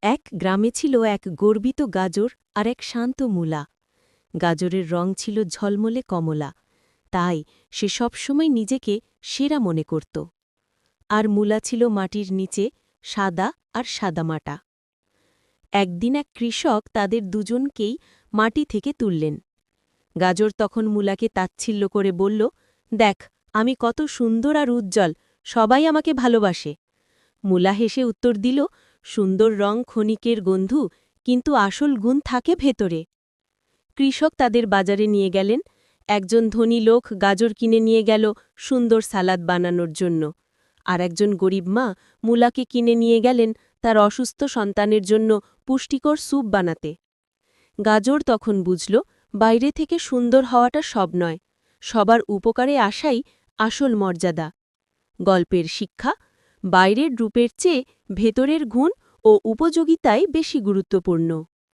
এক গ্রামে ছিল এক গর্বিত গাজর আর এক শান্ত মূলা। গাজরের রং ছিল ঝলমলে কমলা, তাই সে সবসময় নিজেকে সেরা মনে করত। আর মূলা ছিল মাটির নিচে সাদা আর সাদামাটা। একদিন এক কৃষক তাদের দুজনকেই মাটি থেকে তুললেন। গাজর তখন মূলাকে তাচ্ছিল্য করে বলল, দেখ, আমি কত সুন্দর আর উজ্জ্বল, সবাই আমাকে ভালোবাসে। মূলা হেসে উত্তর দিল, সুন্দর রং ক্ষণিকের গন্ধু, কিন্তু আসল গুণ থাকে ভেতরে। কৃষক তাদের বাজারে নিয়ে গেলেন। একজন ধনী লোক গাজর কিনে নিয়ে গেল সুন্দর সালাদ বানানোর জন্য, আর একজন গরিব মা মূলাকে কিনে নিয়ে গেলেন তার অসুস্থ সন্তানের জন্য পুষ্টিকর স্যুপ বানাতে। গাজর তখন বুঝল, বাইরে থেকে সুন্দর হওয়াটা সব নয়, সবার উপকারে আসাই আসল মর্যাদা। গল্পের শিক্ষা: বাইরের রূপের চেয়ে ভেতরের গুণ ও উপযোগিতাই বেশি গুরুত্বপূর্ণ।